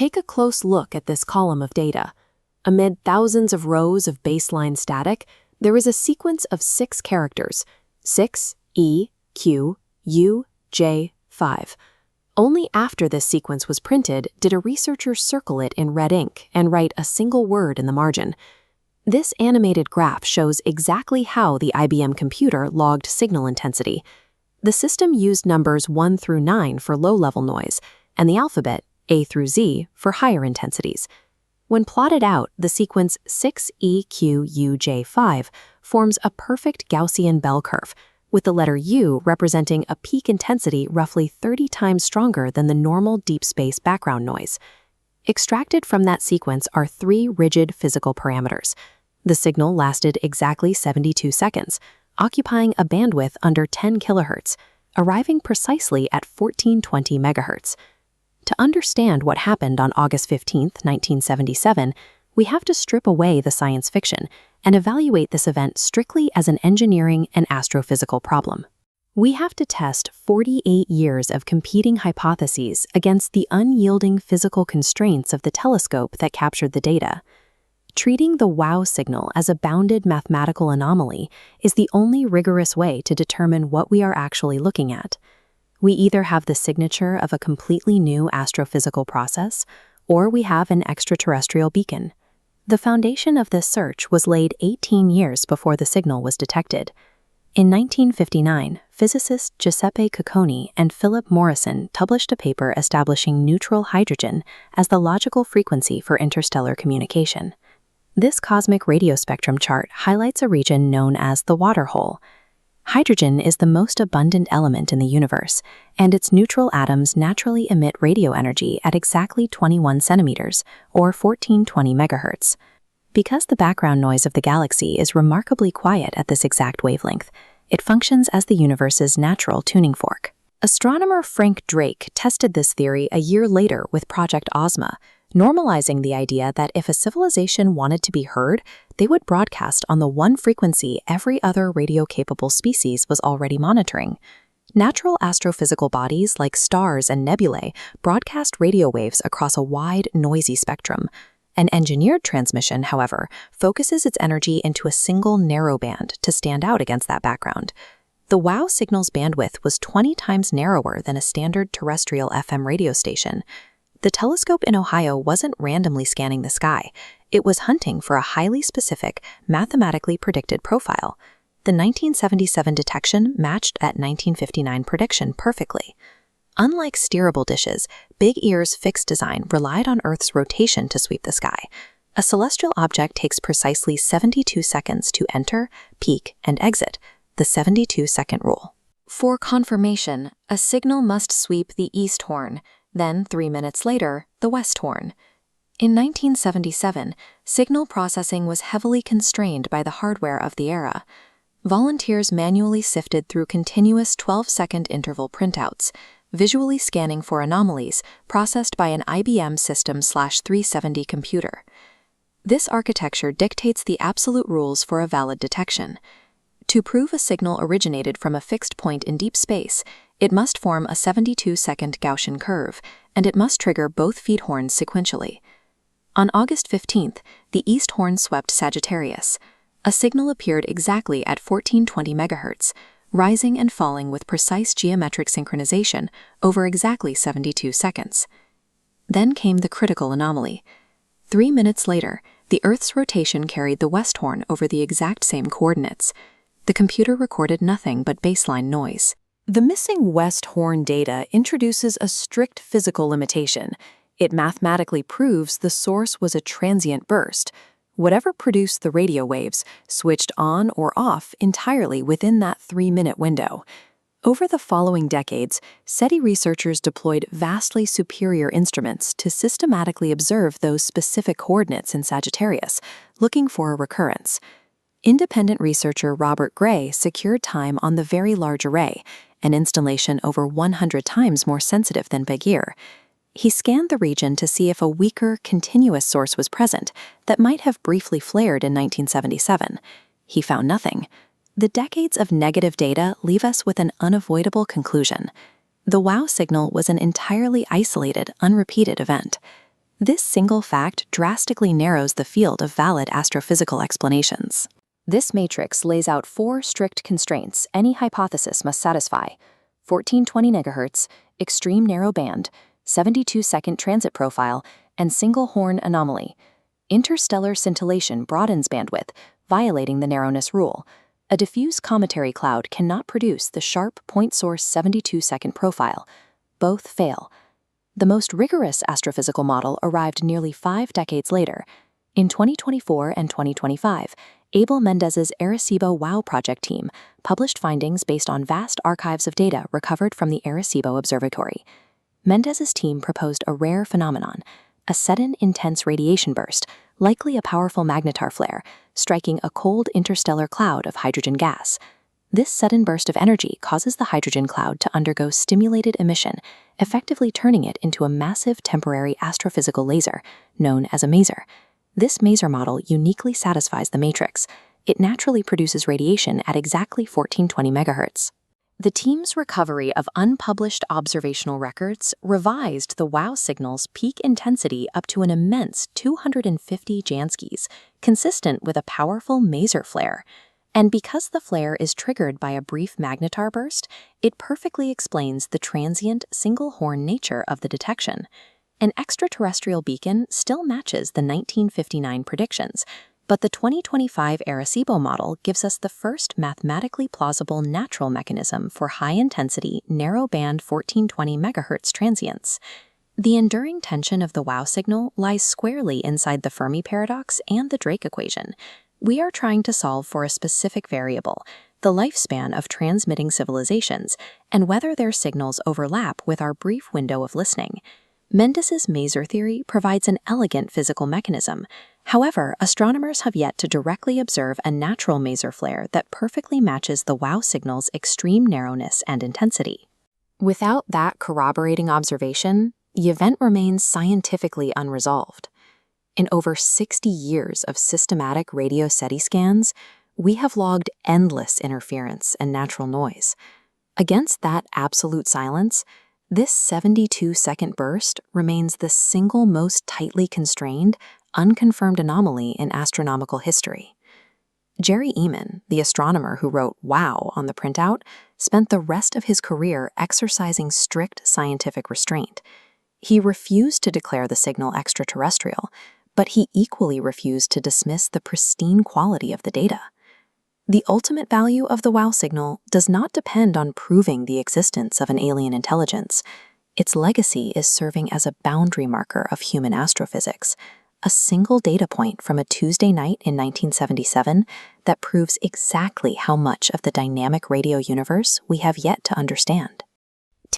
Take a close look at this column of data. Amid thousands of rows of baseline static, there is a sequence of 6 characters, 6EQUJ5. Only after this sequence was printed did a researcher circle it in red ink and write a single word in the margin. This animated graph shows exactly how the IBM computer logged signal intensity. The system used numbers 1 through 9 for low-level noise, and the alphabet, A through Z, for higher intensities. When plotted out, the sequence 6EQUJ5 forms a perfect Gaussian bell curve, with the letter U representing a peak intensity roughly 30 times stronger than the normal deep space background noise. Extracted from that sequence are 3 rigid physical parameters. The signal lasted exactly 72 seconds, occupying a bandwidth under 10 kHz, arriving precisely at 1420 MHz. To understand what happened on August 15, 1977, we have to strip away the science fiction and evaluate this event strictly as an engineering and astrophysical problem. We have to test 48 years of competing hypotheses against the unyielding physical constraints of the telescope that captured the data. Treating the WOW signal as a bounded mathematical anomaly is the only rigorous way to determine what we are actually looking at. We either have the signature of a completely new astrophysical process, or we have an extraterrestrial beacon. The foundation of this search was laid 18 years before the signal was detected. In 1959, physicists Giuseppe Cocconi and Philip Morrison published a paper establishing neutral hydrogen as the logical frequency for interstellar communication. This cosmic radio spectrum chart highlights a region known as the water hole. Hydrogen is the most abundant element in the universe, and its neutral atoms naturally emit radio energy at exactly 21 centimeters, or 1420 megahertz. Because the background noise of the galaxy is remarkably quiet at this exact wavelength, it functions as the universe's natural tuning fork. Astronomer Frank Drake tested this theory a year later with Project Ozma, normalizing the idea that if a civilization wanted to be heard, they would broadcast on the one frequency every other radio-capable species was already monitoring. Natural astrophysical bodies like stars and nebulae broadcast radio waves across a wide, noisy spectrum. An engineered transmission, however, focuses its energy into a single narrow band to stand out against that background. The WOW signal's bandwidth was 20 times narrower than a standard terrestrial FM radio station. The telescope in Ohio wasn't randomly scanning the sky. It was hunting for a highly specific, mathematically predicted profile. The 1977 detection matched that 1959 prediction perfectly. Unlike steerable dishes, Big Ear's fixed design relied on Earth's rotation to sweep the sky. A celestial object takes precisely 72 seconds to enter, peak, and exit, the 72-second rule. For confirmation, a signal must sweep the east horn, then 3 minutes later, the west horn. In 1977, signal processing was heavily constrained by the hardware of the era. Volunteers manually sifted through continuous 12-second interval printouts, visually scanning for anomalies processed by an IBM System/370 computer. This architecture dictates the absolute rules for a valid detection. To prove a signal originated from a fixed point in deep space, it must form a 72-second Gaussian curve, and it must trigger both feed horns sequentially. On August 15th, the east horn swept Sagittarius. A signal appeared exactly at 1420 MHz, rising and falling with precise geometric synchronization over exactly 72 seconds. Then came the critical anomaly. 3 minutes later, the Earth's rotation carried the west horn over the exact same coordinates. The computer recorded nothing but baseline noise. The missing west horn data introduces a strict physical limitation. It mathematically proves the source was a transient burst. Whatever produced the radio waves switched on or off entirely within that 3-minute window. Over the following decades, SETI researchers deployed vastly superior instruments to systematically observe those specific coordinates in Sagittarius, looking for a recurrence. Independent researcher Robert Gray secured time on the Very Large Array, an installation over 100 times more sensitive than Big Ear. He scanned the region to see if a weaker, continuous source was present that might have briefly flared in 1977. He found nothing. The decades of negative data leave us with an unavoidable conclusion. The WOW signal was an entirely isolated, unrepeated event. This single fact drastically narrows the field of valid astrophysical explanations. This matrix lays out 4 strict constraints any hypothesis must satisfy: 1420 MHz, extreme narrow band, 72-second transit profile, and single horn anomaly. Interstellar scintillation broadens bandwidth, violating the narrowness rule. A diffuse cometary cloud cannot produce the sharp point source 72-second profile. Both fail. The most rigorous astrophysical model arrived nearly 5 decades later. In 2024 and 2025, Abel Mendez's Arecibo WOW project team published findings based on vast archives of data recovered from the Arecibo Observatory. Mendez's team proposed a rare phenomenon, a sudden intense radiation burst, likely a powerful magnetar flare, striking a cold interstellar cloud of hydrogen gas. This sudden burst of energy causes the hydrogen cloud to undergo stimulated emission, effectively turning it into a massive temporary astrophysical laser, known as a maser. This maser model uniquely satisfies the matrix. It naturally produces radiation at exactly 1420 MHz. The team's recovery of unpublished observational records revised the WOW signal's peak intensity up to an immense 250 Janskis, consistent with a powerful maser flare. And because the flare is triggered by a brief magnetar burst, it perfectly explains the transient single-horn nature of the detection. An extraterrestrial beacon still matches the 1959 predictions, but the 2025 Arecibo model gives us the first mathematically plausible natural mechanism for high-intensity, narrow-band 1420 MHz transients. The enduring tension of the WOW signal lies squarely inside the Fermi paradox and the Drake equation. We are trying to solve for a specific variable, the lifespan of transmitting civilizations, and whether their signals overlap with our brief window of listening. Mendez's maser theory provides an elegant physical mechanism. However, astronomers have yet to directly observe a natural maser flare that perfectly matches the WOW signal's extreme narrowness and intensity. Without that corroborating observation, the event remains scientifically unresolved. In over 60 years of systematic radio SETI scans, we have logged endless interference and natural noise. Against that absolute silence, this 72-second burst remains the single most tightly constrained, unconfirmed anomaly in astronomical history. Jerry Eman, the astronomer who wrote "Wow" on the printout, spent the rest of his career exercising strict scientific restraint. He refused to declare the signal extraterrestrial, but he equally refused to dismiss the pristine quality of the data. The ultimate value of the WOW signal does not depend on proving the existence of an alien intelligence. Its legacy is serving as a boundary marker of human astrophysics, a single data point from a Tuesday night in 1977 that proves exactly how much of the dynamic radio universe we have yet to understand.